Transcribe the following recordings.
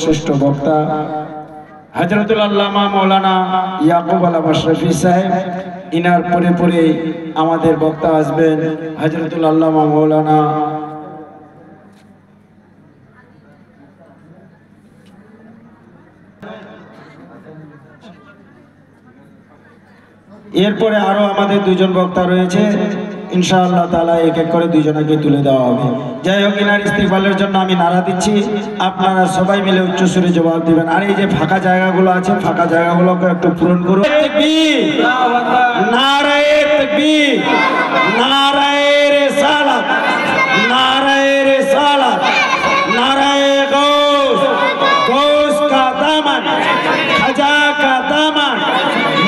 শ্রেষ্ঠ বক্তা হযরতুল আল্লামা মাওলানা ইয়াকুব আল মাশরাফি সাহেব, ইনার পরে পরে আমাদের বক্তা আসবেন হযরতুল আল্লামা মাওলানা এরপরে আরো আমাদের দুইজন বক্তা রয়েছে, ইনশাআল্লাহ তাআলা এক এক করে দুইজনকে তুলে দেওয়া হবে। যাই হোক, ইনার ইস্তিকবালের জন্য আমি নারা দিচ্ছি, আপনারা সবাই মিলে উচ্চ সুরে জবাব দিবেন। আর এই যে ফাঁকা জায়গাগুলো আছে, ফাঁকা জায়গাগুলোকে একটু পূরণ করুন। নারায়ে তাকবীর, নারায়ে রিসালাত, নারায়ে রিসালাত, নারায়ে গৌস, গৌস কা দামন, খাজা কা দামन,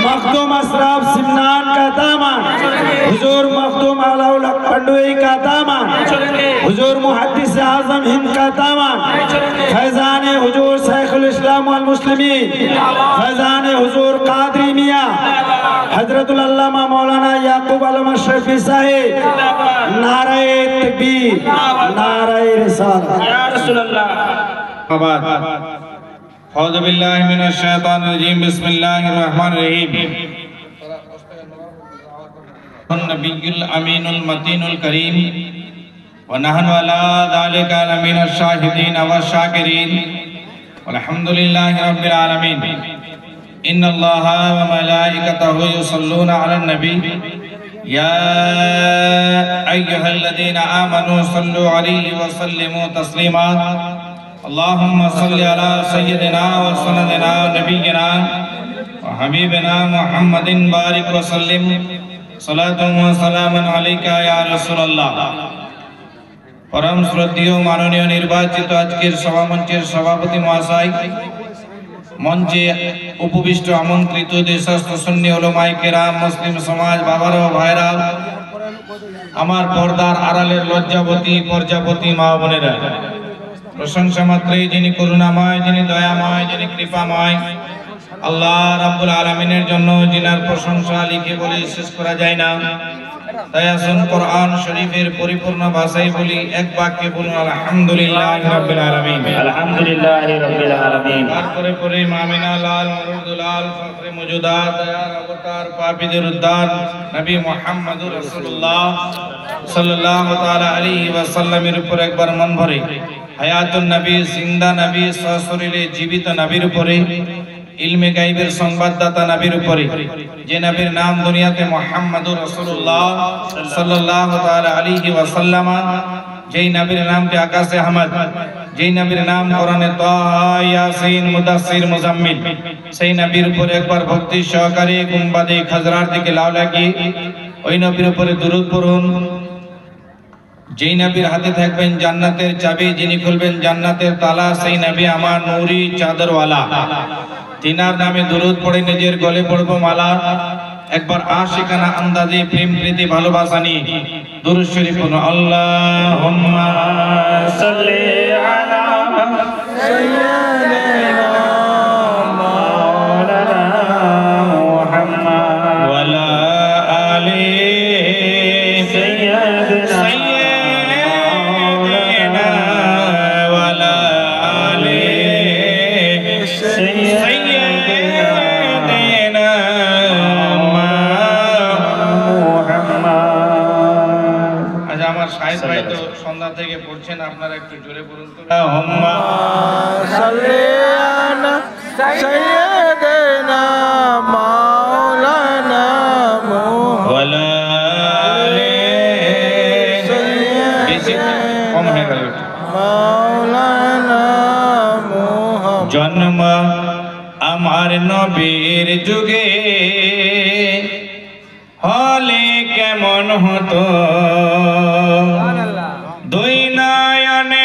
मखदूम असराफ सिमनान का दामन, हुजूर मखदूम अलाउल हक पंडुई का दामन, हुजूर मुहद्दिस आज़म हिंद का दामन, फैज़ान हुजूर शेखुल इस्लाम वल मुस्लिमीन, फैज़ान हुजूर कादरी मियां हज़रतुल अल्लामा मौलाना याकूब अल मशरफी साहिब, नाराए तकबीर, नाराए रिसालत, या रसूल अल्लाह। औज़ु बिल्लाहि मिनश शैतानिर रजीम, बिस्मिल्लाहिर रहमानिर रहीम। नबियुल अमीनुल मतीनुल करीम व नहनु अला ज़ालिका लमिनश शाहिदीन व शाकिरीन वल्हम्दुलिल्लाहि रब्बिल आलमीन। इन्नल्लाहा व मलाइकतहु युसल्लूना अलन नबी या अय्युहल्लज़ीना आमनू सल्लु अलैहि व सल्लिमू तस्लीमा। अल्लाहुम्मा सल्लि अला सय्यिदिना व सनदिना नबीना व हबीबिना मुहम्मदिन बारिक व सल्लिम सलातुन व सलामुन अलैका या रासूलुल्लाह। परम श्रद्धेय माननीय निर्वाचित आजकेर सभामंचेर सभापति महाशय, मंचे उपविष्ट आमंत्रित देशस्थ सुन्नी उलमाए केराम, मुस्लिम समाज बाबारा व भाईरा, आमार पर्दार आড়ালের লজ্জাবতী প্রজাপতি মা বোনেরা, प्रशंसा मात्रे जिनि करुणामय, जिनि दयामय, जिनि कृपामय आल्लाह रब्बुल आलामीनेर जन्य जिनार प्रशंसा लिखे बोले शेष करा जाय ना। ताई आसुन कुरआन शरीफेर परिपूर्ण भाषाय बोली, एक वाक्ये बोलुन आलহামদুলিল্লাহি রাব্বিল আলামিন, আলহামদুলিল্লাহি রাব্বিল আলামিন। তারপরে পরে মামিনা লাল মুরুদুলাল ফখরে মওজুদাত দয়ার অবতার পাপীদের উদ্ধার নবী মুহাম্মদুর রাসূলুল্লাহ সাল্লাল্লাহু তাআলা আলাইহি ওয়াসাল্লামের উপর একবার মন ভরে হায়াতুন নবী, জিন্দা নবী, সশরীরে জীবিত নবীর উপরে, ইলমে গায়বের সংবাদদাতা নবীর উপরে, যে নবীর নাম দুনিয়াতে মুহাম্মদুর রাসূলুল্লাহ সাল্লাল্লাহু তাআলা আলাইহি ওয়াসাল্লাম, যেই নবীর নামটি আকাশে আহমদ, যেই নবীর নাম কোরআনে তাহা, ইয়াসিন, মুদাসসির, মুজাম্মিল, সেই নবীর উপরে একবার ভক্তি সহকারে গুম্বাদে খাজরার দিকে লাউ লাগিয়ে ওই নবীর উপরে দুরূদ পড়ুন। যেই নবীর হাতে থাকবেন জান্নাতের চাবি, যিনি খুলবেন জান্নাতের তালা, সেই নবী আমার নূরি চাদরওয়ালা, তিনার নামে দুরূদ পড়ে নিজের গলে পড়ব মালা। একবার আশিকানা আন্দাজে প্রেম প্রীতি ভালোবাসা নিয়ে দুরূদ শরীফ পড়ুন। আল্লাহুম্মা সাল্লি আলা সাইয়্যিদিনা মাওলানা মুহাম্মদ ওয়া আলা আলি সাইয়্যিদিনা সন্ধ্যা থেকে পড়ছেন, আপনারা একটু জোরে বলুন তো। আল্লাহুম্মা সাল্লি আলা সাইয়্যিদিনা মাওলানা মুহাম্মদ ওয়া আলা আলি সাইয়্যিদিনা কম হয়ে গেল মাওলানা মুহাম্মদ। জন্ম আমার নবীর যুগে হলে কেমন হতো, দুই নয়নে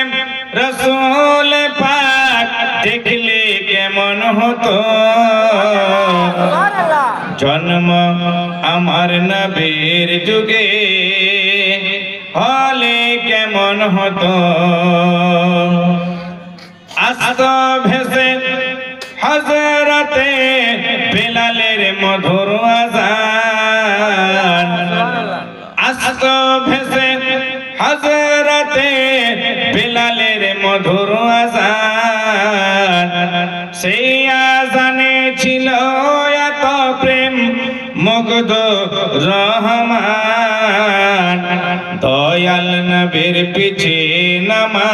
রসূল পাক দেখলে কেমন হতো। জন্ম আমার নবীর যুগে হলে কেমন হতো, আস্ত ভেসে হযরতে বেলালের মধুর আযান, আস্ত ভেসে হযরতে বেলালের মধুর আযান, সেই আজানে ছিল এত প্রেম মুগ্ধ রহমান দয়াল নবীর পিছে নামাজ।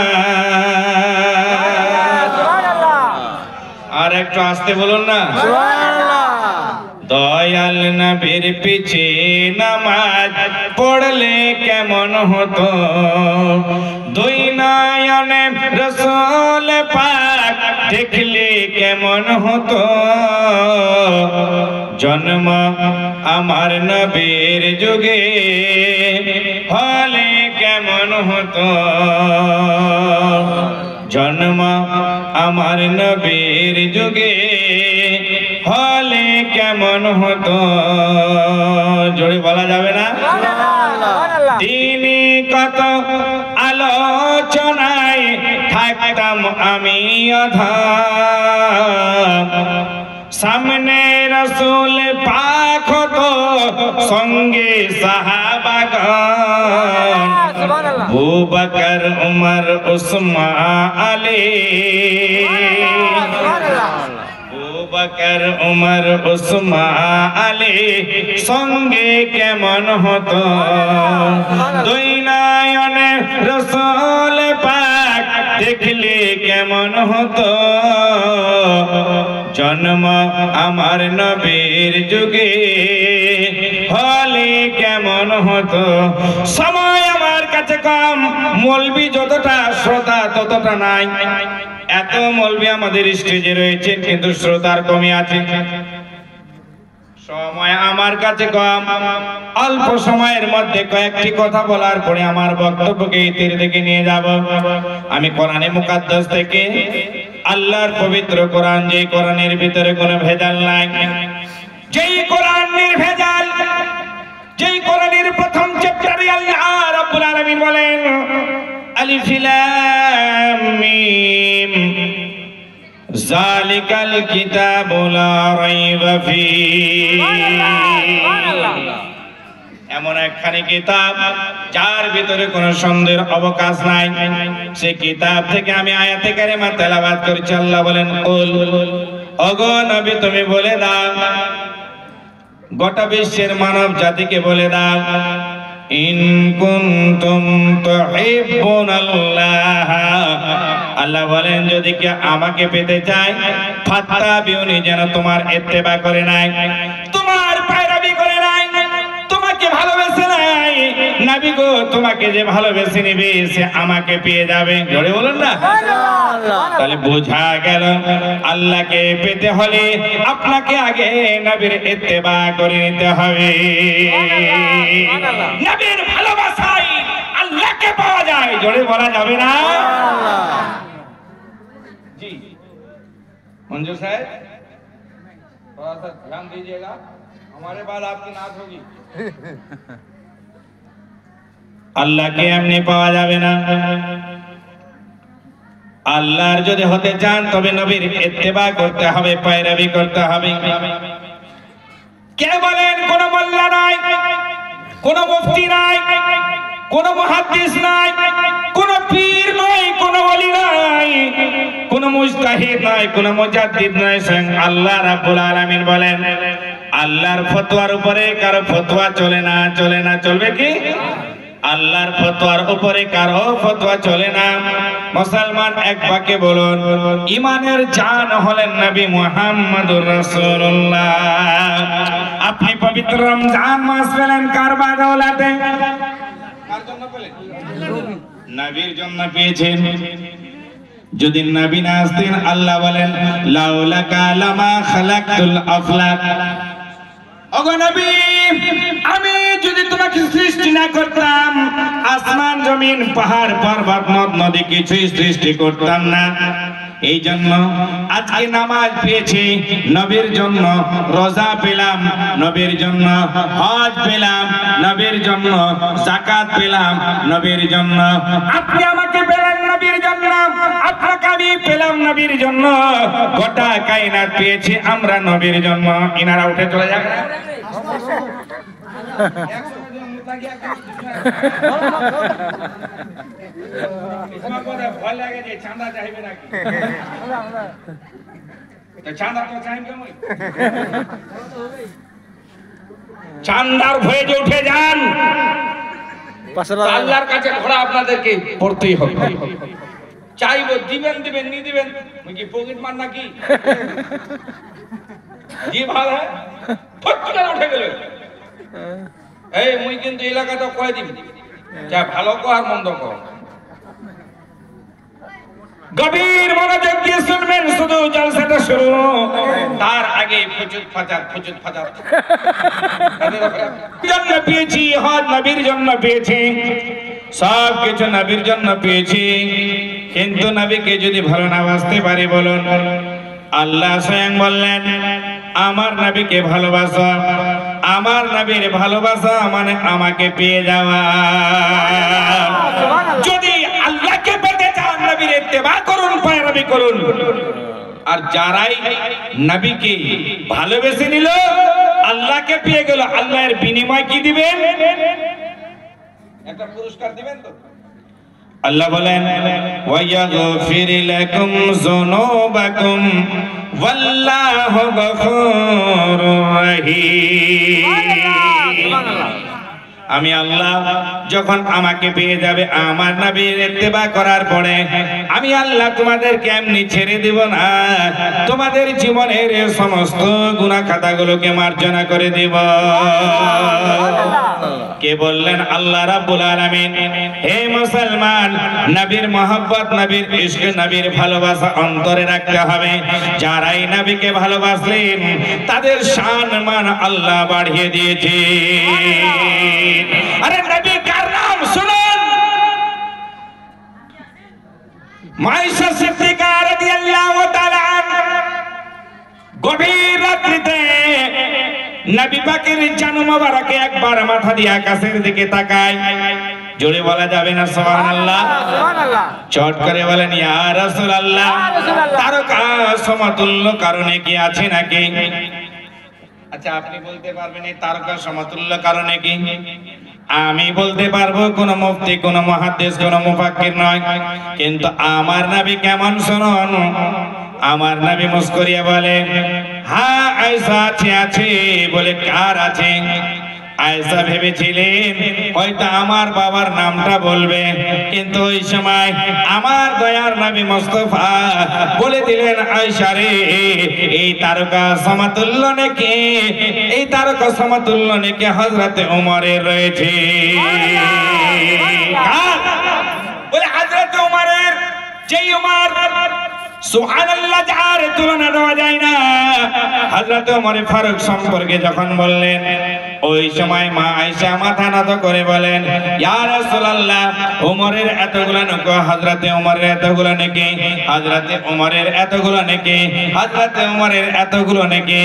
আর একটু আসতে বলুন না। দয়াল নবীর পিছে নামাজ পড়লে কেমন হতো, দুই নয়নে রসূল পাক দেখলে কেমন হতো, জন্ম আমার নবীর যুগে হলে কেমন হতো, জন্ম আমার নবীর যুগে হলে কেমন হতো, জোরে বলা যাবে না। তিনি কত আলোচনায় থাকতাম আমি অধম, সামনে রসূল পাক হতো সঙ্গে সাহাবাগণ, আবু বকর উমর উসমান আলী, বকর উমর উসমান আলী সঙ্গে কেমন হতো, দুই নয়নে রসূল পাক দেখলে কেমন হতো, জন্ম আমার নবীর যুগে হলে কেমন হতো। সময় আমার কাছে কম, মৌলবি যতটা শ্রোতা ততটা নাই। এত মৌলবি আমাদের স্টেজে রয়েছে কিন্তু শ্রোতার কমই আছে। সময় আমার কাছে কম, অল্প সময়ের মধ্যে কয়েকটি কথা বলার পরে আমার বক্তব্যকে ইতির দিকে নিয়ে যাব। আমি কোরআনে মুকাদ্দাস থেকে, আল্লাহর পবিত্র কোরআন, যে কোরআনের ভিতরে কোনো ভেজাল নাই, যেই কোরআন নির্ভেজাল, যেই কোরআনের প্রথম চ্যাপ্টারে আল্লাহ রাব্বুল আলামিন বলেন আলিফ লাম মিম যালিকাল কিতাবু লা রাইবা ফীহি, এমন একখানি কিতাব যার ভিতরে কোনো সন্দেহের অবকাশ নাই। সেই কিতাব থেকে আমি আয়াতে কারিমা তেলাওয়াত করছি। আল্লাহ বলেন, কুল, ওগো নবী তুমি বলে দাও, গোটা বিশ্বের মানব জাতিকে বলে দাও, ইন কুনতুম তুহিব্বুনাল্লাহ, আল্লাহ বলেন যদি কেউ আমাকে পেতে চায়, ফাত্তাবিউনি, যেন তোমার ইত্তেবা করে নাই, তোমার পায়রাবি করে নাই, তোমাকে ভালোবেসে নাই। নবী গো, তোমাকে যে ভালোবেসে নেবে সে আমাকে পেয়ে যাবে। জোরে বলুন না। তাহলে বোঝা গেল আল্লাহকে পেতে হলে আপনাকে আগে নবীর ইত্তেবা করে নিতে হবে। নবীর ভালোবাসায় আল্লাহকে পাওয়া যায়। জোরে বলা যাবে না। জি मंजूर साहब, थोड़ा सा ध्यान दीजिएगा, हमारे बाद आपकी नात होगी। আল্লাহকে এমনি পাওয়া যাবে না। আল্লাহর যদি হতে চান তবে নবীর ইত্তেবা করতে হবে, পায়রাবি করতে হবে। কে বলেন? কোন মোল্লা নাই, কোন মুফতি নাই, কোন মুহাদ্দিস নাই, কোন পীর নাই, কোন ওলি নাই, কোন মুজতাহিদ নাই, কোন মুজাদ্দিদ নাই, স্বয়ং আল্লাহ রাব্বুল আলামিন বলেন, আল্লাহর ফতোয়ার উপরে কারো ফতোয়া চলে না। চলে না? চলবে কি? আল্লাহর ফতোয়ার উপরে কারো ফতোয়া চলে না। মুসলমান এক বাক্যে বলুন, ঈমানের জান হলেন নবী মুহাম্মদুর রাসূলুল্লাহ। আপনি পবিত্র রমজান মাস পেলেন কার বদৌলতে? কার জন্য পেলেন? নবীর জন্য পেয়েছেন। যদি নবী না আসতেন, আল্লাহ বলেন লাউলাকা লামা খালাকতুল আফলাক, ওগো নবী, আমি যদি তোমাকে সৃষ্টি না করতাম, আসমান জমিন পাহাড় পর্বত নদ নদী কিছুই সৃষ্টি করতাম না। এই জন্য আজকে নামাজ পেয়েছি নবীর জন্য, রোজা পেলাম নবীর জন্য, হজ পেলাম নবীর জন্য, যাকাত পেলাম নবীর জন্য। আপনি আমাকে পেলেন নবীর জন্য, আপনাকে আমি পেলাম নবীর জন্য। গোটা কায়নাত পেয়েছি আমরা নবীর জন্য। ইনারা উঠে চলে যাবে। তোমার কথা ভয় লাগে যে চাঁদা চাইবে নাকি তো চাঁদা তো চাইবে কেমন চাঁদার ভয়ে যে উঠে যান আল্লাহর কাছে ঘোড়া আপনাদেরকে পড়তেই হবে চাইবো দিবেন দিবেন নি দিবেন কি পকেট মার নাকি জি ভালো হয় ফট করে উঠে গেল এই মুই কিন্তু এলাকাটা কয়ে দিবি যা ভালো কো আর মন্দ কো গভীর মনোযোগ দিয়ে শুনবেন শুধু জলসাটা শুরু তার আগে ফুচুত ফাচাত জন্য পেয়েছি হজ নবীর জন্য পেয়েছি সব কিছু নবীর জন্য পেয়েছি কিন্তু নবীকে যদি ভালো না বাসতে পারি বলুন আল্লাহ স্বয়ং বললেন আমার নবীকে ভালোবাসো আমার নবীর ভালোবাসা মানে আমাকে পেয়ে যাওয়া যদি আল্লাহকে পেতে চান নবীর ইত্তেবা করুন পয়রাবি করুন আর যারাই নবীকে ভালোবেসে নিল আল্লাহকে পেয়ে গেল আল্লাহর বিনিময় কি দিবেন একটা পুরস্কার দিবেন তো আল্লাহ বলেন ওয়ায়াগফির লাকুম যুনুবাকুম ওয়াল্লাহু গফুরুর রহিম আমি আল্লাহ যখন আমাকে পেয়ে যাবে আমার নবীর ইত্তেবা করার পরে আমি আল্লাহ তোমাদেরকে এমনি ছেড়ে দেব না তোমাদের জীবনের সমস্ত গুনাহ খাতাগুলোকে মার্জনা করে দেব কে বললেন আল্লাহ রাব্বুল আলামিন হে মুসলমান নবীর মহব্বত নবীর ইশক নবীর ভালোবাসা অন্তরে রাখতে হবে যারাই নবীকে ভালোবাসলেন তাদের শান মান আল্লাহ বাড়িয়ে দিয়েছে আরে নবী কার নাম শুনুন মায়েশা সিদ্দিকা রাদিয়াল্লাহু তাআলা গভীর রাত্রিতে নবী পাকের জানু মোবারকে একবার মাথা দিয়ে আকাশের দিকে তাকায় জোরে বলা যাবে না সুবহানাল্লাহ সুবহানাল্লাহ চট করে বলেন ইয়া রাসূলুল্লাহ তারকা সমতুল্য কারণে কি আছে নাকি আচ্ছা আপনি বলতে পারবেন এই তারকা সমতুল্য কারণে কি আমি বলতে পারবো কোন মুফতি কোন মুহাদ্দিস কোন মুফাক্কির নয় কিন্তু আমার নবী কেমন শুনুন আমার নবী মুস্কুরিয়ে বলে হ্যাঁ আয়েশা আছে বলে কার আছে আয়েশা ভেবেছিলেন হয়তো আমার বাবার নামটা বলবে কিন্তু ওই সময় আমার দয়ার নবী মুস্তাফা বলে দিলেন আয়েশা রে এই তারকা সমতুল্য নাকি এই তারকা সমতুল্য নাকি হযরতে ওমরের রয়েছে বলে হযরতে ওমরের যেই ওমর সুবহানাল্লাহ যার তুলনা দেওয়া যায় না হযরত ওমর ফারুক সম্পর্কে যখন বললেন ওই সময় মা আয়েশা মাথা নত করে বলেন ইয়া রাসূলুল্লাহ ওমরের এতগুলো নাকি হযরতে ওমরের এতগুলো নাকি হযরতে ওমরের এতগুলো নাকি হযরতে ওমরের এতগুলো নাকি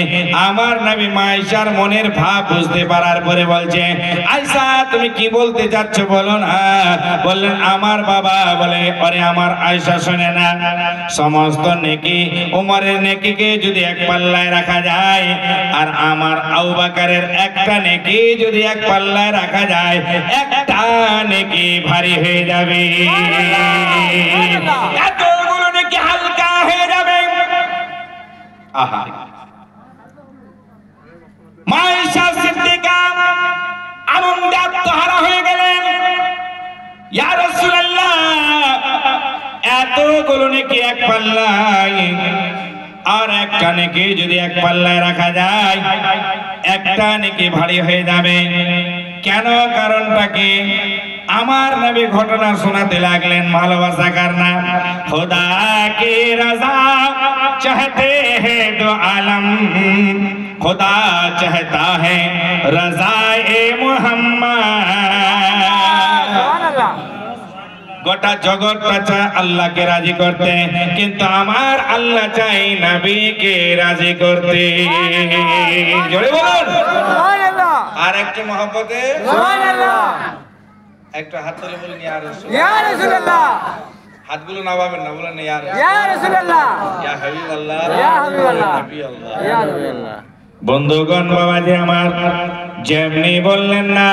আমার নবী মা আয়েশার মনের ভাব বুঝতে পারার পরে বলছে আয়েশা তুমি কি বলতে যাচ্ছ বলো না বললেন আমার বাবা বলে আরে আমার আয়েশা শুনে না সমস্ত নেকি ওমরের নেকিকে যদি এক পাল্লায় রাখা যায় আর আমার আবু বকরের একটা নেকি যদি এক পাল্লায় রাখা যায় একটা নেকি ভারী হয়ে যাবে এতগুলো নেকি হালকা হয়ে যাবে আহা মায়েশা সিদ্দিকা আনন্দে আত্মহারা হয়ে গেলেন ইয়া রাসূলুল্লাহ এতগুলো নেকি এক পাল্লায় আর একটা নেকি যদি এক পাল্লায় রাখা যায় একটা নেকি ভারী হয়ে যাবে কেন কারণটা কি আমার নবী ঘটনা শোনাতে লাগলেন ভালোবাসা কারণা खुदा की रजा चाहते हैं दो आलम खुदा चाहता है रज़ाए मुहम्मद গোটা জগৎটা চায় আল্লাহকে রাজি করতে কিন্তু আমার আল্লাহ চাই নবীকে রাজি করতে জোরে বলুন সুবহানাল্লাহ আর একটু মহব্বতে সুবহানাল্লাহ একটু হাত তুলে বলুন ইয়া রাসূলুল্লাহ হাতগুলো নামাবেন না বলেন ইয়া রাসূলুল্লাহ ইয়া হাবিবাল্লাহ ইয়া হাবিবাল্লাহ নবী আল্লাহ ইয়া নবী আল্লাহ বন্ধুগণ বাবাজি আমার, যেমনি বললেন না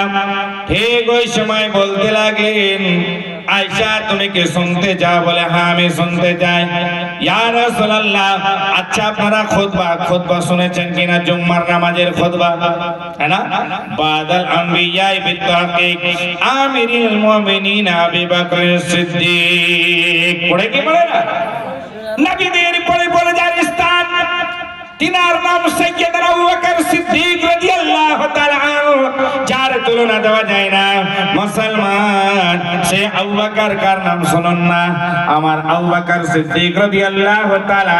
ঠিক ওই সময় বলতে লাগেন, আয়েশা তুমি কি শুনতে চাও? বলে হ্যাঁ আমি শুনতে চাই। ইয়া রাসূলুল্লাহ, আচ্ছা আপনারা খুতবা শুনেছেন কিনা? জুম্মার নামাজের খুতবা, है ना? বাদাল আম্বিয়া বিতাহকিক আমিরুল মুমিনিন আবু বকর সিদ্দিক, পড়ে কি পড়ে না? নবীদের পরে যার স্থান, তিনার নাম সাইয়্যিদনা আবু বকর সিদ্দিক রাদিয়াল্লাহু তাআলা আনহু, যার তুলনা দেওয়া যায় না। মুসলমান সে আবু বকর কার নাম শুনুন না, আমার আবু বকর সিদ্দিক রাদিয়াল্লাহু তাআলা।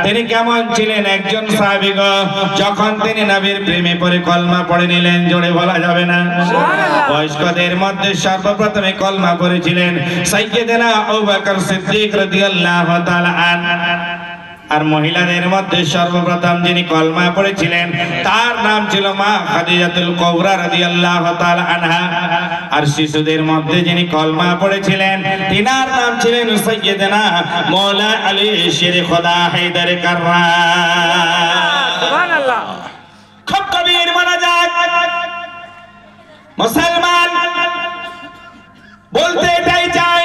তিনি কেমন ছিলেন একজন সাহাবী গো, যখন তিনি নবীর প্রেমে পড়ে কলমা পড়ে নিলেন, জোরে বলা যাবে না সুবহানাল্লাহ। বয়স্কদের মধ্যে সর্বপ্রথমে কলমা পড়েছিলেন সাইয়্যিদনা আবু বকর সিদ্দিক রাদিয়াল্লাহু তাআলা। আর মহিলাদের মধ্যে সর্বপ্রথম যিনি কলমা পড়েছিলেন তার নাম ছিল মা খাদিজাতুল কুবরা রাদিয়াল্লাহু তাআলা আনহা। আর শিশুদের মধ্যে যিনি কলমা পড়েছিলেন তিনার নাম ছিলেন সাইয়্যিদনা মাওলা আলী শের খোদা হায়দার কাররাম, সুবহানাল্লাহ। খুব কবির মানা যায় মুসলমান, বলতে এটাই চাই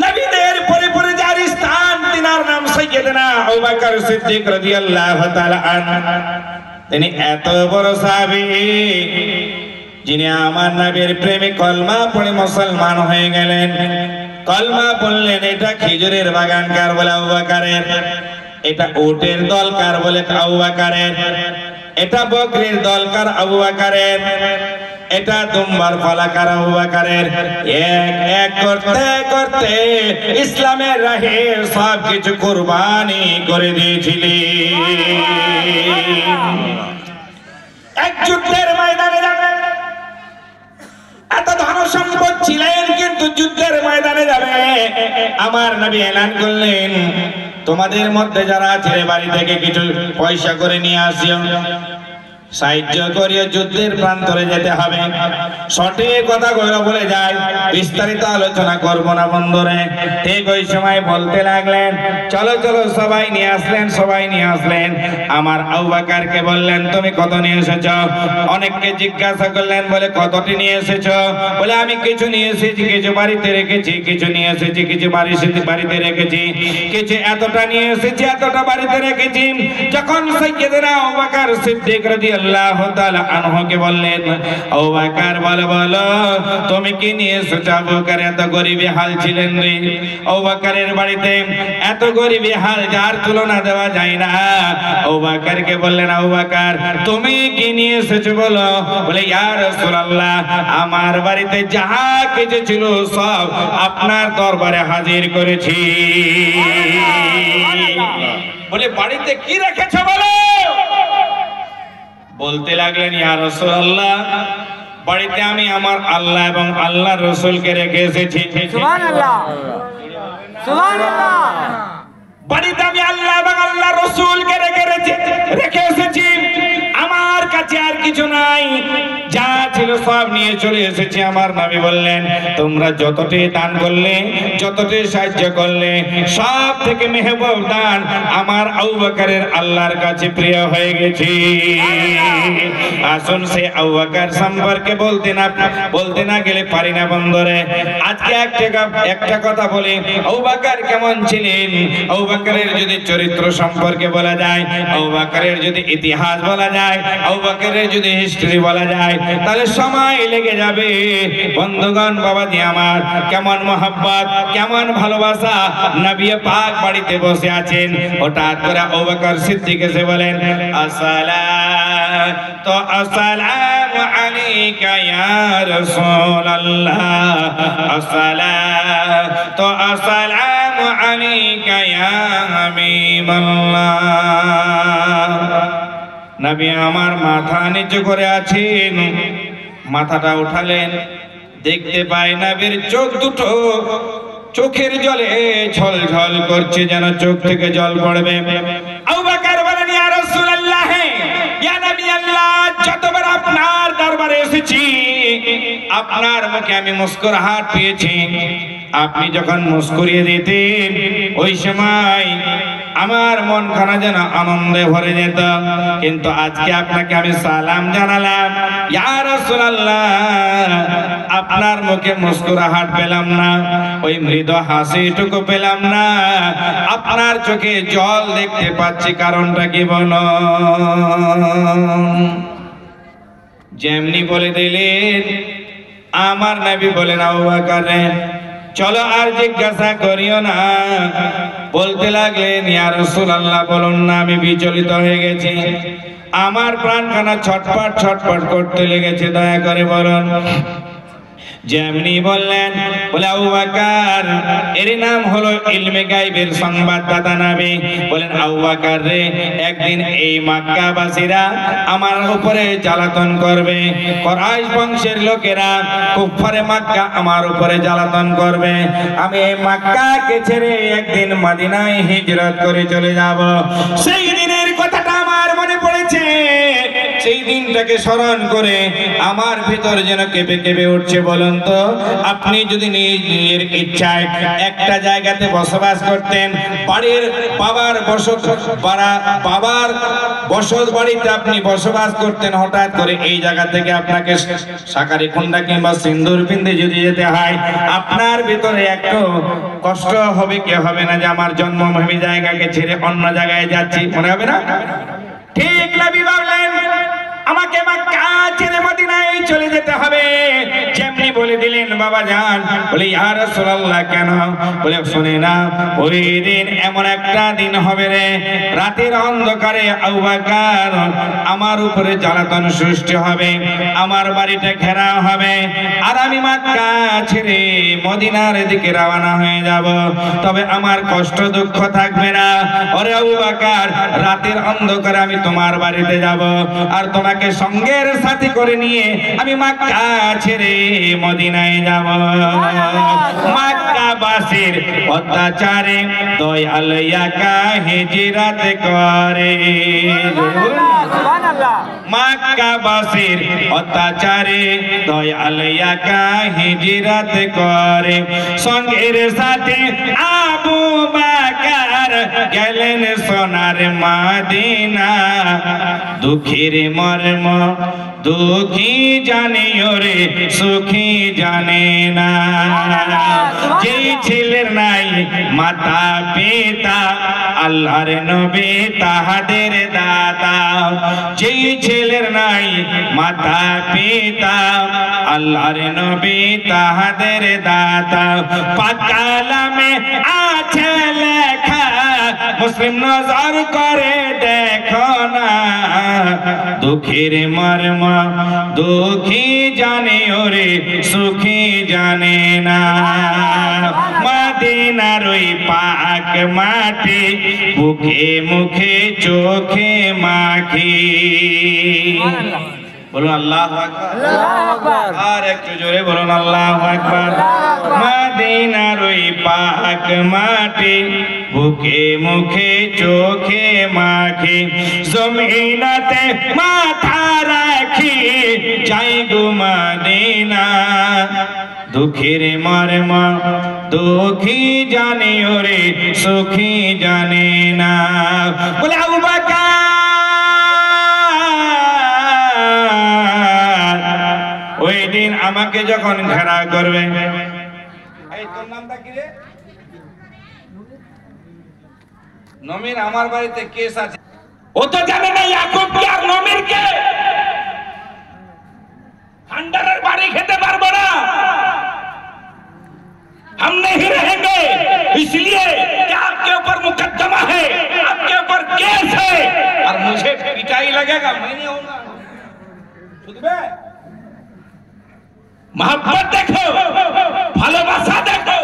নবীদের পরে যার স্থান, তিনার নাম সাইয়্যিদনা আবু বকর সিদ্দিক রাদিয়াল্লাহু তাআলা আনহু। তিনি এত বড় সাহাবী যিনি আমার নবীর প্রেমে কলমা পড়ে মুসলমান হয়ে গেলেন। কলমা পড়লেন, এটা খেজুরের বাগান কার? বলে আবু বকরের। এটা উটের দল কার? বলে আবু বকরের। এটা বকরির দল কার? আবু বকরের। এটা দুম্বার ফালাকার আবু বকরের। এক এক করতে করতে ইসলামের রাহে সব কিছু কুরবানি করে দিয়েছিলেন। এক যুদ্ধের ময়দানে যাবেন, এত ধন সম্পদ ছিলেন কিন্তু যুদ্ধের ময়দানে যাবে, আমার নবী এলান করলেন তোমাদের মধ্যে যারা আছে বাড়ি থেকে কিছু পয়সা করে নিয়ে আসিও, সাহায্য করিয়ে যুদ্ধের প্রান্তরে যেতে হবে। সঠিক কথা বলে যায়, বিস্তারিত আলোচনা করব না বন্ধুরে। ঠিক ওই সময় বলতে লাগলেন চলো চলো, সবাই নিয়ে আসলেন। আমার আবু বকরকে বললেন তুমি কত নিয়ে এসেছো? অনেককে জিজ্ঞাসা করলেন, বলে কতটি নিয়ে এসেছো? বলে আমি কিছু নিয়ে এসেছি, কিছু বাড়িতে রেখেছি, কিছু নিয়ে এসেছি, কিছু বাড়িতে রেখেছি, কিছু এতটা নিয়ে এসেছি, এতটা বাড়িতে রেখেছি। যখন সাইয়্যিদনা আবু বকর সিদ্দিক রাদিয়াল্লাহু তাআলা আনহুকে বললেন আবু বকর বলো তুমি কি নিয়ে এসেছো? আবু বকর এত গরিবী হাল ছিলেন রে, আবু বকরের বাড়িতে এত গরিবী হাল যার তুলনা দেওয়া যায় না। আবু বকরকে বললেন আবু বকর তুমি কি নিয়ে এসেছো বলো? বলে ইয়া রাসূলুল্লাহ, আমার বাড়িতে যাহা কিছু ছিল সব আপনার দরবারে হাজির করেছি। বলে বাড়িতে কি রেখেছো বলো? বলতে লাগলেন ইয়া রাসূলুল্লাহ, বাড়িতে আমি আমার আল্লাহ এবং আল্লাহর রাসূলকে রেখে এসেছি। সুবহানাল্লাহ, সুবহানাল্লাহ। বাড়িতে আমি আল্লাহ এবং আল্লাহর রাসূলকে রেখে এসেছি, আমার কাছে আর কিছু নাই, যা ছিল সব নিয়ে চলে এসেছি। আমার নবী বললেন তোমরা যতটি দান করলে, যতটি সাহায্য করলে, সব থেকে মেহবুব দান আমার আবু বকরের আল্লাহর কাছে প্রিয় হয়ে গেছে। আসুন সে আবু বকর সম্পর্কে বলতে না গেলে পারি না বন্ধুরে। আজকে একটা কথা বলি, আবু বকর কেমন ছিলেন? আবু বকরের যদি চরিত্র সম্পর্কে বলা যায়, আবু বকরের যদি ইতিহাস বলা যায়, আবু বকরের যদি হিস্ট্রি বলা যায়, তাহলে সময় লেগে যাবে। বন্ধুগণ বাবাজি আমার, কেমন মহব্বত, কেমন ভালোবাসা। নবী পাক বাড়িতে বসে আছেন, হঠাৎ করে আবু বকর সিদ্দিক এসে বলেন আসসালামু আলাইকা ইয়া রাসূলুল্লাহ, আসসালামু আলাইকা ইয়া হাবিবাল্লাহ। নবী আমার মাথা নিচু করে আছেন, মাথাটা উঠালেন, দেখতে পাই নবীর চোখ দুটো চোখের জলে ঝলঝল করছে, যেন চোখ থেকে জল পড়বে। আবু বকর বলেন ইয়া রাসূলুল্লাহ, ইয়া নবী আল্লাহ, যতবার আপনার দরবারে এসেছি আপনার মুখে আমি মুস্কুরাহট পেয়েছি। আপনি যখন মুস্কুরিয়ে দিতেন ওই সময় আমার মনখানা যেন আনন্দে ভরে যেত। কিন্তু আজকে আপনাকে আমি সালাম জানালাম, ইয়া রাসূলুল্লাহ, আপনার মুখে মুস্কুরাহাট পেলাম না, ওই মৃদু হাসিটুকু পেলাম না, আপনার চোখে জল দেখতে পাচ্ছি, কারণটা কি বলো? যেমনি বলে দিলেন, আমার নবী বলেন, আবু বকর চলো আর জিজ্ঞাসা করিও না। বলতে লাগলেন, ইয়া রাসূলুল্লাহ বলুন না, আমি বিচলিত হয়ে গেছি, আমার প্রাণখানা ছটফট ছটফট করতে লেগেছে, দয়া করে বলুন। যেমনি বললেন, বলে আবু বকর, এর নাম হলো ইলমে গায়বের সংবাদদাতা নবী। বলেন, আবু বকর রে, একদিন এই মক্কাবাসীরা আমার উপরে জ্বালাতন করবে, কুরাইশ বংশের লোকেরা, কুফারে মক্কা আমার উপরে জ্বালাতন করবে। আমি এই মক্কাকে ছেড়ে একদিন মদিনায় হিজরত করে চলে যাব। সেই দিনের কথাটা আমার মনে পড়েছে, সেই দিনটাকে স্মরণ করে আমার ভিতর যেন কেঁপে কেঁপে উঠছে। বলুন তো, আপনি যদি নিজের ইচ্ছায় একটা জায়গাতে বসবাস করতেন, বাড়ির বাবার বসত বাড়িতে আপনি বসবাস করতেন, হঠাৎ করে এই জায়গা থেকে আপনাকে শাকারি কুন্ডা কিংবা সিন্দুর পিন্দে যদি যেতে হয়, আপনার ভিতরে একটু কষ্ট হবে কি হবে না, যে আমার জন্মভূমি জায়গাকে ছেড়ে অন্য জায়গায় যাচ্ছি, মনে হবে না? ঠিক নবী বললেন, আমাকে মক্কা ছেড়ে মদিনায় চলে যেতে হবে। যেমনি বলে দিলেন, বাবা যান, বলে ইয়া রাসূলুল্লাহ কেন? বলে শুনে না, ওই দিন এমন একটা দিন হবে রে, রাতের অন্ধকারে আবু বকর আমার উপরে জ্বালাতন সৃষ্টি হবে, আমার বাড়িটা ঘেরা হবে, আর আমি মক্কা ছেড়ে মদিনার দিকে রওনা হয়ে যাব। তবে আমার কষ্ট দুঃখ থাকবে না। ওরে আবু বকর, রাতের অন্ধকারে আমি তোমার বাড়িতে যাব, আর তোমাকে সঙ্গের সাথী করে নিয়ে আমি মক্কা ছেড়ে মদিনায় যাব। মক্কাবাসীর অত্যাচারে দয়াল একা হিজরত করে, মক্কাবাসীর অত্যাচারে দয়াল একা হিজরত করে। সঙ্গের সাথে আবু বকর গেলেন সোনার মদিনা। দুঃখের মর্ম দুঃখী জানে ওরে, সুখী জানে না। যেই ছেলের নাই মাতা পিতা, আল্লাহর নবী তাহাদের দাতা। যেই ছেলের নাই মাতা পিতা, আল্লাহর নবী তাহাদের দাতা। পাক কালামে আছে লেখা, মুসলিম নজর করে দেখো না। দুঃখের মর্ম দুঃখী জানে ওরে, সুখী জানে না। মদিনার ওই পাক মাটি, বুকে মুখে চোখে মাখি। বলুন আল্লাহু আকবার, আর একটু জোরে বলুন আল্লাহু আকবার। মদিনার ওই পাক মাটি, বুকে মুখে চোখে মাখি। জমিনাতে মাথা রাখি যাই গো মদিনা। দুঃখের মর্ম দুঃখী জানে ওরে, সুখী জানে না। বলে আবু বকর, ওই দিন আমাকে যখন ঘেরা করবে, এই তোর নামটা কি রে? নমির আমার বাড়িতে কেস আছে, ও তো জানে না ইয়াকুব কে আর নমির কে। खंडर बारी खेते बरबरा हम नहीं रहेंगे, इसलिए कि आपके ऊपर मुकदमा है, आपके ऊपर केस है और मुझे पिटाई लगेगा, मैं नहीं होगा। मोहब्बत देखो, भालोबासा देखो,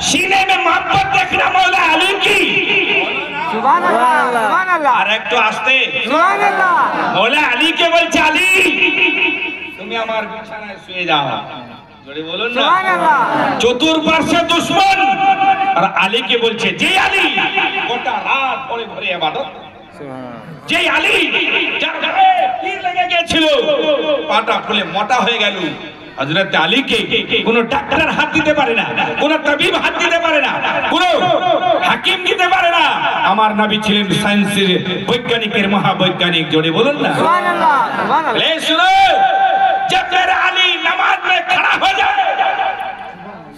सीने में मोहब्बत देखना मौला अली की। सुभान अल्लाह, सुभान अल्लाह। और एक तो आस्ते सुभान अल्लाह। मौला अली के बोल चाली, तुम्हें हमार बिछानाয় শুয়ে যাও। জোরে বলুন না, सुभान अल्लाह। চতুর্পার্শ্বে দুশমন আর আলীকে বলছে, যে আলী গোটা রাত ভরে ভরে ইবাদত, যে আলী যার গায়ে তীর লেগে গিয়েছিল, পাটা ফুলে মোটা হয়ে গেল, হযরত আলীকে কোনো ডাক্তার হাত দিতে পারে না, কোনো তাবিব হাত দিতে পারে না, কোনো হাকিম দিতে পারে না। আমার নবী ছিলেন সায়েন্সের বৈজ্ঞানিকের মহাবৈজ্ঞানিক, জোরে বলুন না সুবহানাল্লাহ সুবহানাল্লাহ। ले सुनो, जब मेरा अली नमाज में खड़ा हो जाए,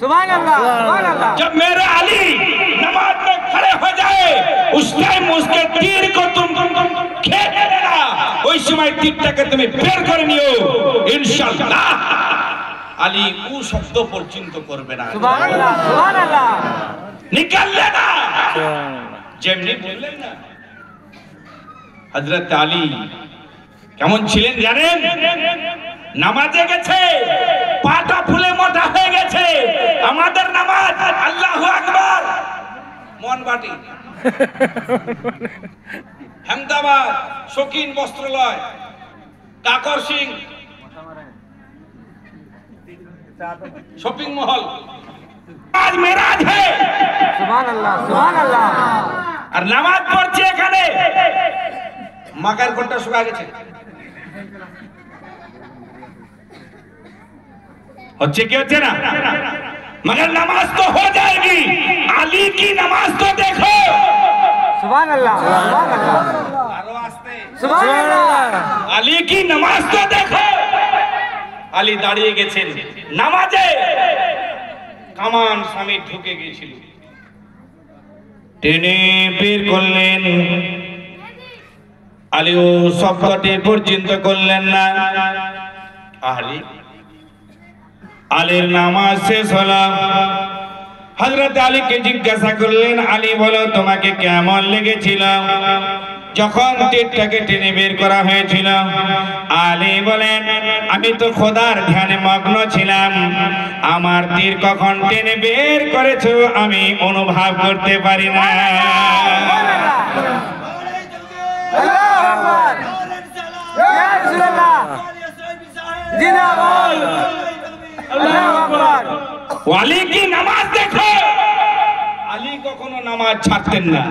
सुबहानल्लाह सुबहानल्लाह। जब मेरा अली नमाज में खड़े हो जाए, उस टाइम उसके तीर को तुम खेल लेना, उस समय तीरটাকে তুমি বের করে নিও ইনশাআল্লাহ। अली ऊ शब्द পর্যন্ত করবে না, सुबहानल्लाह सुबहानल्लाह। निकाल लेना। যেমনি বললেন না হযরত আলী কেমন ছিলেন জানেন? নামাজে গেছে, পাটা ফুলে মোটা হয়ে গেছে। আমাদের নামাজ আল্লাহু আকবার, মন বাটি হেমদাবাদ, শৌখিন বস্ত্রালয়, কাকর সিং শপিং মহল, আজ মেরাজ है। सुबहानल्लाह सुबहानल्लाह। আর নামাজ পড়ছে এখানে, মাকার ঘন্টা শুকা গেছে, হচ্ছে কি হচ্ছে না? मगर नमाज तो हो जाएगी। अली की नमाज तो देखो। सुबहानल्लाह सुबहानल्लाह सुबहानल्लाह। अली की नमाज तो देखो। अली দাঁড়িয়ে গেছেন নামাজে, কামান স্বামী ঢুকে গিয়েছিল, টেনে বের করলেন। আলী ও শব্দটি পর্যন্ত করলেন না। আলীর নামাজ শেষ হলো। হযরত আলীকে জিজ্ঞাসা করলেন, আলী বলো তোমাকে কেমন লেগেছিল যখন তীরটাকে টেনে বের করা হয়েছিল? আলী বলেন, আমি তো খোদার ধ্যানে মগ্ন ছিলাম, আমার তীর কখন টেনে বের করেছো আমি অনুভব করতে পারি না। अल्लाहु अकबर। या रसूल अल्लाह। जिंदाबाद। अल्लाहु अकबर। আলী কি নামাজ দেখো। আলী কখনো নামাজ ছাড়তেন না।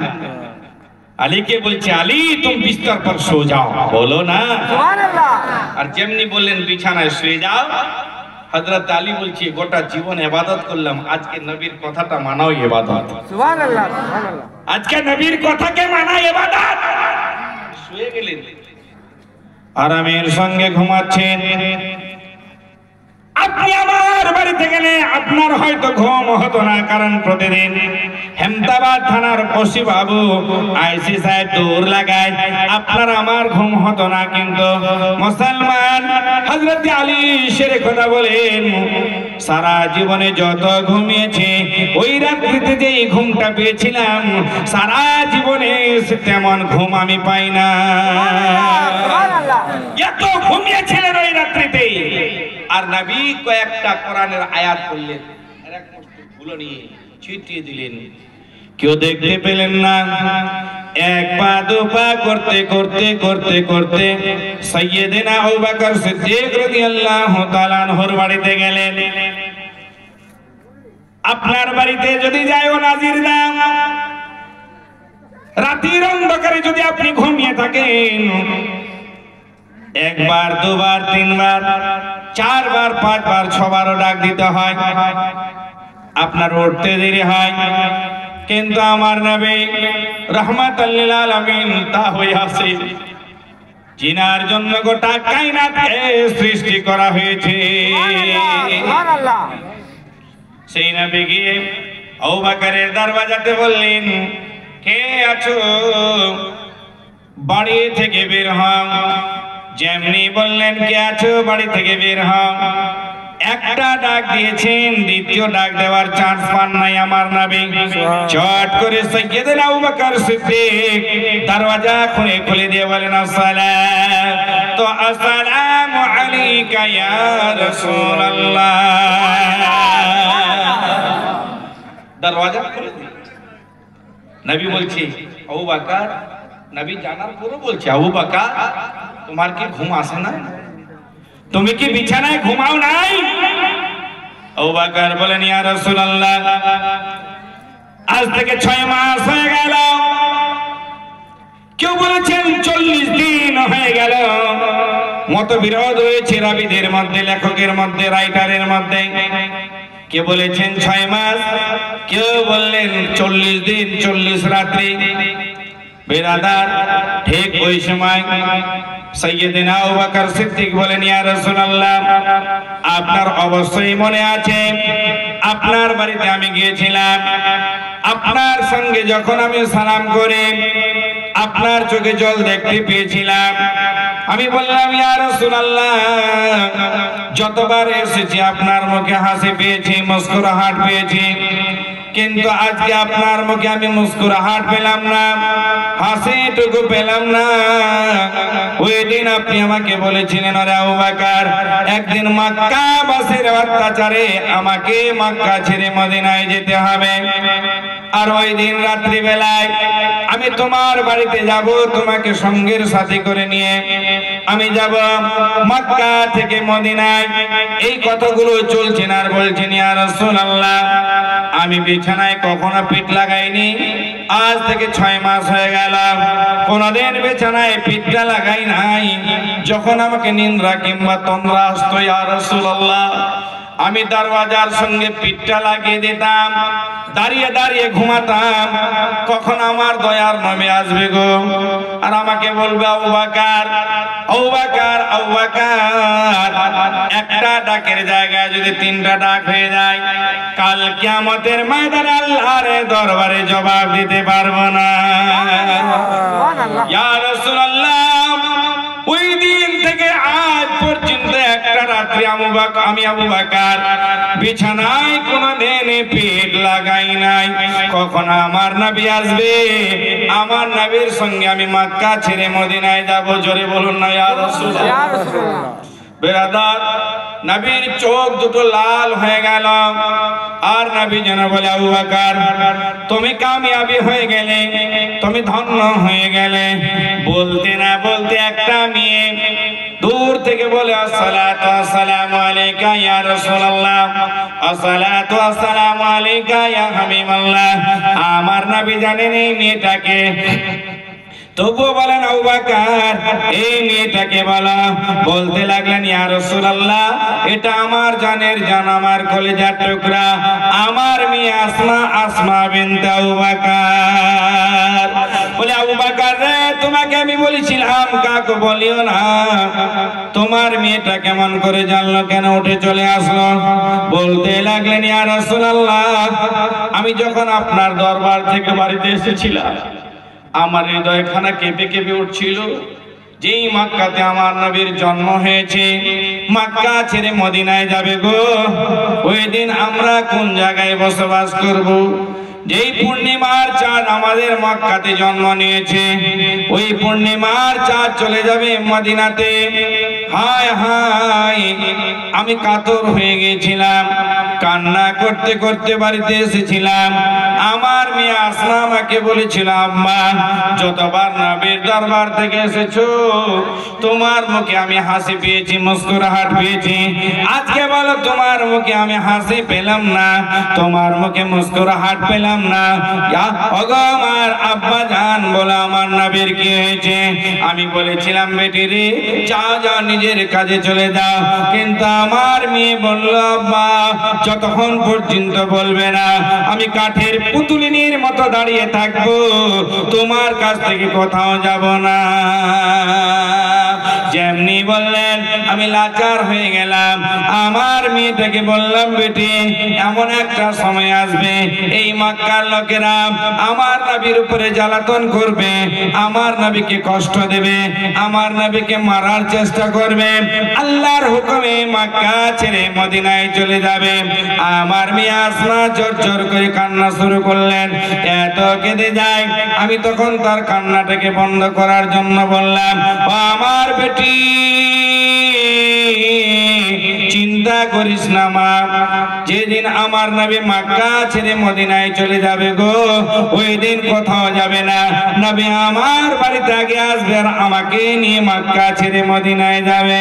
আলীকে বলছে, আলী তুমি বিছানার পর সো যাও, বলো না। सुबहानल्लाह। আর যেমনি বললেন বিছানায় শুয়ে যাও, হযরত আলী বলছে গোটা জীবন ইবাদত করলাম, আজকে নবীর কথাটা মানাও ইবাদত। सुबहानल्लाह सुबहानल्लाह। আজকে নবীর কথাকে মানা ইবাদত। শুয়ে গেলেন, আরামের সঙ্গে ঘুমাচ্ছেন। আপনি আমার বাড়িতে গেলে আপনার হয়তো ঘুম হতো না, কারণ প্রতিদিন হেমদাবাদ থানার ওসি বাবু আইসি সাহেব দৌড় লাগায়, আপনার আমার ঘুম হতো না। কিন্তু মুসলমান হযরত আলী শেরে কথা বলেন, সারা জীবনে যত ঘুমিয়েছে ওই রাত্রিতে যে ঘুমটা পেয়েছিলাম, সারা জীবনে তেমন ঘুম আমি পাই না। सुबहानल्लाह। এত ঘুমিয়েছিলেন ওই রাত্রিতে। আর নবী কয়েকটা কোরআনের আয়াত পড়লেন, আর এক মুষ্টি ধুলো নিয়ে ছিটিয়ে দিলেন, কেউ দেখতে পেলেন না। এক পা দু পা করতে করতে করতে করতে সাইয়েদেনা আবু বকর সিদ্দিক রাদিয়াল্লাহু তাআলা আনহুর বাড়িতে গেলেন। আপনার বাড়িতে যদি যায় ও নাজির দাম, রাতের অন্ধকারে যদি আপনি ঘুমিয়ে থাকেন, একবার দুবার তিনবার চারবার পাঁচবার ছবারও ডাক দিতে হয়, আপনার উঠতে দেরি হয়। কিন্তু আমার নবী রাহমাতাল লিল আলামিন তা হইয়াছে, জিনার জন্য গোটা কায়নাতকে সৃষ্টি করা হয়েছে। सुबहानल्लाह। সেই নবী গিয়ে আবু বকরের দরজাতে বললেন, কে আছো, বাড়ি থেকে বের হও। যেমনি বললেন কে আছো, বাড়ি থেকে বের হও। একটা ডাক দিয়েছেন, দ্বিতীয় ডাক দেওয়ার চান্স পান নাই আমার নবী। চট করে সাইয়েদনা আবু বকর সিদ্দিক দরজা খুলে দিয়ে বলেন, আসসালাম তো আসসালামু আলাইকা ইয়া রাসূলুল্লাহ। দরজা খুলে দিয়ে নবী বলছে, আবু বকর, নবী জানার পরও বলছে, আবু বকর তোমার কি ঘুম আসে না? তুমি কি বিছানায় ঘুমাও নাই? আবু বকর বলেন, ইয়া রাসূলুল্লাহ, আজ থেকে 6 মাস হয়ে গেল, কেউ বলেছেন 40 দিন হয়ে গেল, মতবিরোধ হয়েছে রাবিদের মধ্যে, লেখকের মধ্যে, রাইটারের মধ্যে। কে বলেছেন 6 মাস, কেউ বললেন 40 দিন 40 রাত্রি। বেরাদার, ঠিক ওই সময় সাইয়েদনা আবু বকর সিদ্দিক বলেন, ইয়া রাসূলুল্লাহ, আপনার অবশ্যই মনে আছে আপনার বাড়িতে আমি গিয়েছিলাম, আপনার সঙ্গে যখন আমি সালাম করে আপনার চোখে জল দেখতে পেয়েছিলাম। আমি বললাম, ইয়া রাসূলুল্লাহ, যতবার এসেছি আপনার মুখে হাসি পেয়েছি, মুস্কুরাহাট পেয়েছি, কিন্তু আজকে আপনার মুখে আমি মুস্কুরাহাট পেলাম না, হাসিটুকু পেলাম না। ওই দিন আপনি আমাকে বলেছিলেন, আরে আবু বকর, একদিন মক্কাবাসীর অত্যাচারে আমাকে মক্কা ছেড়ে মদিনায় যেতে হবে, আর ওই দিন রাত্রি বেলায় আমি তোমার বাড়িতে যাব, তোমাকে সঙ্গের সাথী করে নিয়ে আমি যাব মক্কা থেকে মদিনায়। এই কথাগুলো চলছেন আর বলছেন, ইয়া রাসূলুল্লাহ, আমি বিছানায় কখনো পিঠ লাগাইনি, আজ থেকে 6 মাস হয়ে গেল, কোনদিন বিছানায় পিঠটা লাগাই নাই। যখন আমাকে নিন্দ্রা কিংবা তন্দ্রা আসতো, ইয়া রাসূলুল্লাহ, আমি দরওয়াজার সঙ্গে পিঠটা লাগিয়ে দিতাম, দাঁড়িয়ে দাঁড়িয়ে ঘুমাতাম, কখন আমার দয়ার নামে আসবে গো, আর আমাকে বলবে, আবু বকর, আবু বকর, আবু বকর। একটা ডাকের জায়গায় যদি 3টা ডাক হয়ে যায়, কাল কিয়ামতের ময়দানে আল্লাহর দরবারে জবাব দিতে পারবো না। ইয়া রাসূলুল্লাহ, ওই দিন থেকে আজ পর্যন্ত একটা রাত্রি আমি আবু বকর বিছানায় কোনদিন পিঠ লাগাই নাই। কখন আমার নবী আসবে, আমার নবীর সঙ্গে আমি মক্কা ছেড়ে মদিনায় যাব, জোরে বলুন না ইয়া রাসূলুল্লাহ। বেরাদার, নবীর চোখ দুটো লাল হয়ে গেল, আর নবী যেন বলে, আবু বকর, তুমি কামিয়াবি হয়ে গেলে, তুমি ধন্য হয়ে গেলে। বলতে না বলতে একটা মেয়ে দূর থেকে বলে, আসসালাতু আসসালামু আলাইকা ইয়া রাসূলুল্লাহ, আসসালাতু আসসালামু আলাইকা ইয়া হাবিবাল্লাহ। আমার নবী জানেন এই মেয়েটাকে, তবুও বলেন, আবু বকর, এই মেয়েটাকে বলা। বলতে লাগলেন, ইয়া রাসূলুল্লাহ, এটা আমার জানের জান, আমার কলিজার টুকরা, আমার মেয়ে আসমা, আসমা বিনতে আবু বকর। বলে, আবু বকর রে, তোমাকে আমি বলেছিলাম কাকে বলিও না। তোমার মেয়েটা কেমন করে জানলো, কেন উঠে চলে আসলো? বলতে লাগলেন, ইয়া রাসূলুল্লাহ, আমি যখন আপনার দরবার থেকে বাড়িতে এসেছিলাম, আমার হৃদয়খানা কেঁপে কেঁপে উঠছিল। যেই মক্কাতে আমার নবীর জন্ম হয়েছে, মক্কা ছেড়ে মদিনায় যাবে গো, ওই দিন আমরা কোন জায়গায় বসবাস করব? যেই পূর্ণিমার চাঁদ আমাদের মক্কাতে জন্ম নিয়েছে, ওই পূর্ণিমার চাঁদ চলে যাবে মদিনাতে। হায় হায়, আমি কাতর হয়ে গেছিলাম, কান্না করতে করতে বাড়িতে এসেছিলাম। আমার মেয়ে আসমা আমাকে বলেছিল, আম্মা, যতবার নবীর দরবার থেকে এসেছো, তোমার মুখে আমি হাসি পেয়েছি, মুস্কুরাহাট পেয়েছি, আজকে বলো তোমার মুখে আমি হাসি পেলাম না, তোমার মুখে মুস্কুরাহাট পেলাম না। আমার আব্বা জান বলে, আমার নবীর কি হয়েছে? আমি বলেছিলাম, বেটি রে, যাও যাও, নিজের কাজে চলে যাও। কিন্তু আমার মেয়ে বলল, আব্বা, যতক্ষণ পর্যন্ত বলবে না, আমি কাঠের পুতুলিনীর মতো দাঁড়িয়ে থাকবো, তোমার কাছ থেকে কোথাও যাব না। যেমনি বললেন, আমি লাচার হয়ে গেলাম। আমার মেয়েটাকে বললাম, বেটি, এমন একটা সময় আসবে, এই মক্কার লোকেরা আমার নবীর উপরে জ্বালাতন করবে, আমার নবীকে কষ্ট দেবে, আমার নবীকে মারার চেষ্টা করবে, আল্লাহর হুকুমে মক্কা ছেড়ে মদিনায় চলে যাবে। আমার মেয়ে আসমা জোর জোর করে কান্না শুরু করলেন, এত কেঁদে যায়। আমি তখন তার কান্নাটাকে বন্ধ করার জন্য বললাম, ও আমার বেটি, চিন্তা চিন্তা করিস না মা, যেদিন আমার নবী মক্কা ছেড়ে মদিনায় চলে যাবে গো, ওই দিন কোথাও যাবে না, নবী আমার বাড়িতে আগে আসবে আর আমাকে নিয়ে মক্কা ছেড়ে মদিনায় যাবে।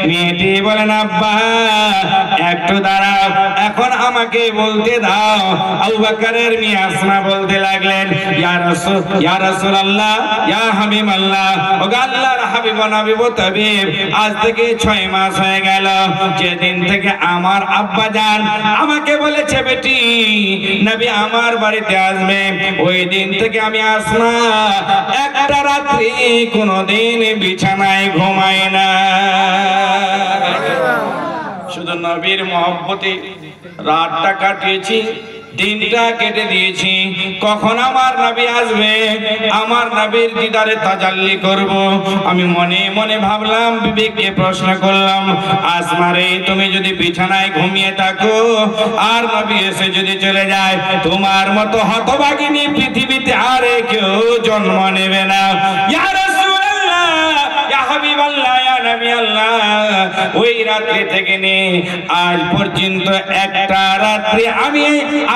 মেয়েটি বলেন আব্বা একটু দাঁড়াও, এখন আমাকে বলতে দাও। আবু বকরের মেয়ে আসমা বলতে লাগলেন, ইয়া রাসূলুল্লাহ, ইয়া হাবিবাল্লাহ, ও আল্লাহর হাবিব নবী তাবিব, আজ থেকে 6 মাস হয়ে গেল যেদিন থেকে আমার আব্বা জান আমাকে বলেছে বেটি নবী আমার বাড়িতে আসবে, ওই দিন থেকে আমি আসমা একটা রাত্রি কোনোদিন বিছানায় ঘুমাই না। শুধু নবীর মহব্বতে রাতটা কাটিয়েছি, দিনটা কেটে দিয়েছি, কখন আমার নবী আসবে, আমার নবীর দিদারে তাজাল্লি করব। আমি মনে মনে ভাবলাম, বিবেককে প্রশ্ন করলাম, আসমারে তুমি যদি বিছানায় ঘুমিয়ে থাকো আর নবী এসে যদি চলে যায়, তোমার মতো হতভাগিনী পৃথিবীতে আর কেউ জন্ম নেবে না। ইয়া রাসূলুল্লাহ, ইয়া হাবিবাল্লাহ, ইয়া নবী আল্লাহ, ওই রাত্রি থেকে নিয়ে আজ পর্যন্ত একটা রাত্রি আমি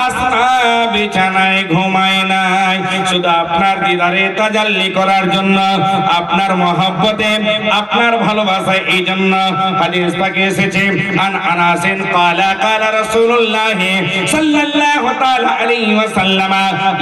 আসমা বিছানায় ঘুমাই নাই, শুধু আপনার দিদারে তাজাল্লি করার জন্য, আপনার মহব্বতে, আপনার ভালোবাসায়। এই জন্য হাদিস পাকে এসেছে, আন আনাসিন ক্বালা ক্বালা রাসূলুল্লাহ সাল্লাল্লাহু তাআলা আলাইহি ওয়াসাল্লাম,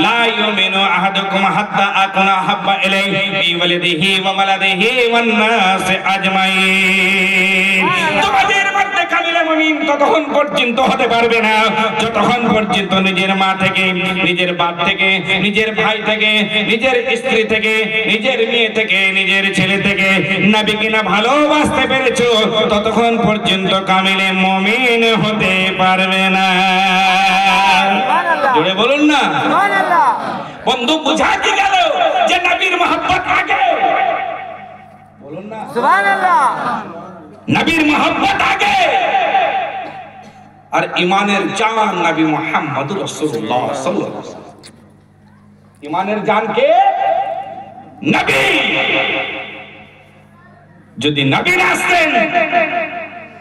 লা ইউমিনু আহাদুকুম হাত্তা আকুনা হাব্বা ইলাইহি মিন ওয়ালিদিহি ওয়া ওয়ালাদিহি ওয়ান নাস আজমাইন। তোমাদের মধ্যে কামিল মুমিন ততক্ষণ পর্যন্ত হতে পারবে না যতক্ষণ পর্যন্ত নিজের মা থেকে, নিজের বাপ থেকে, নিজের ভাই থেকে, নিজের স্ত্রী থেকে, নিজের মেয়ে থেকে, নিজের ছেলে থেকে নবীকে না ভালোবাসতে পেরেছো, ততক্ষণ পর্যন্ত কামিলে মুমিন হতে পারবে না। জোরে বলুন না সুবহানাল্লাহ। বন্ধু, বুঝা কি গেল যে নবীর মহব্বত আগে? বলুন না সুবহানাল্লাহ। নবীর মহব্বত আগে, আর ইমানের জান নবী মুহাম্মদুর রাসূলুল্লাহ সাল্লাল্লাহু আলাইহি ওয়াসাল্লাম। ইমানের জান কে? নবী। যদি নবী না আসতেন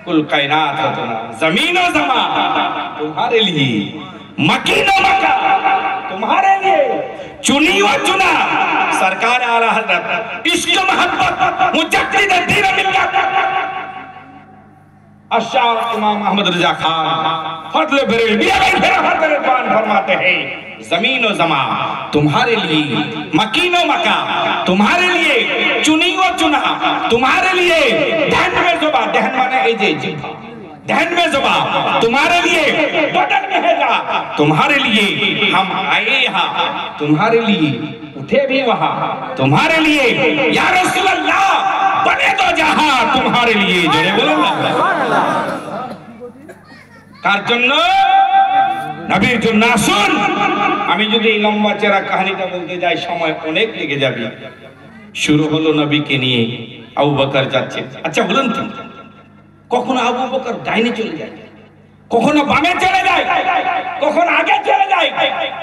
কুল কায়নাত হতো না, জমিন ও জমা तुम्हारे लिए, मकीन व मका तुम्हारे लिए, चुनी व चुना सरकार आला हजरत, इश्क मोहब्बत मुजद्दिद दीन मिल्लत अशार इमाम अहमद रजा खान फजल बरेलवी फरमाते हैं, जमीन और जमा तुम्हारे लिए, मकीन व मका तुम्हारे लिए, चुनी व चुना तुम्हारे लिए, दहन में जुबा, दहन माने ऐजे जिह्वा, दहन में जुबा तुम्हारे लिए, बदन में है जा तुम्हारे लिए, हम आए यहाँ तुम्हारे लिए, उठे भी वहाँ तुम्हारे लिए, या रसूल अल्लाह बने तो जहाँ तुम्हारे लिए। जोरे बोलो ना। কার জন্য? নবীর জন্য। আসুন, আমি যদি এই লম্বা চেরা কাহিনীটা বলতে যাই সময় অনেক লেগে যাবে। শুরু হলো নবীকে নিয়ে, আবু বকর যাচ্ছে। আচ্ছা বলুন তো, কখনো আবু বকর ডাইনে চলে যায়, কখনো বামে চলে যায়, কখনো আগে চলে যায়,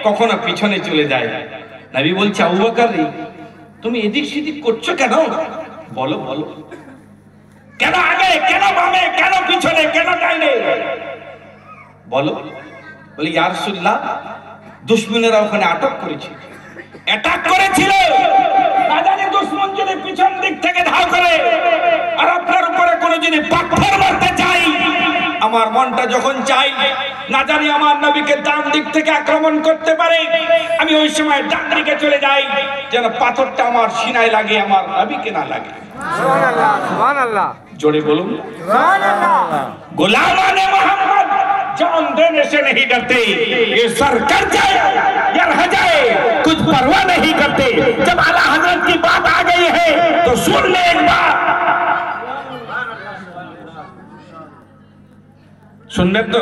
কখনো পিছনে চলে যায়। নবী বলছে, আবু বকর রে, তুমি এদিক সেদিক করছো কেন? বলো বলো, কেন আগে, কেন বামে, কেন পিছনে, কেন ডাইনে? বলো। বলে, ইয়া রাসূলুল্লাহ, দুশমনেরা ওখানে আটক করেছিল, অ্যাটাক করেছিল, না জানি দুশমন যদি পিছন দিক থেকে ধাও করে আর আপনার উপরে কোনো যদি পাথর মারতে চাই, আমার মনটা যখন চাই না জানি আমার নবীকে ডান দিক থেকে আক্রমণ করতে পারে, আমি ওই সময় ডান দিকে চলে যাই যেন পাথরটা আমার সিনায় লাগে, আমার নবীকে না লাগে। সুবহানাল্লাহ। সুবহানাল্লাহ। জোরে বলুন সুবহানাল্লাহ। गुलामाने मोहम्मद जान देने से नहीं डरते, ये सर कर जाए या रह जाए कुछ परवाह नहीं करते। जब आला हजरत की बात आ गई है तो सुन ले एक बात, सुनने तो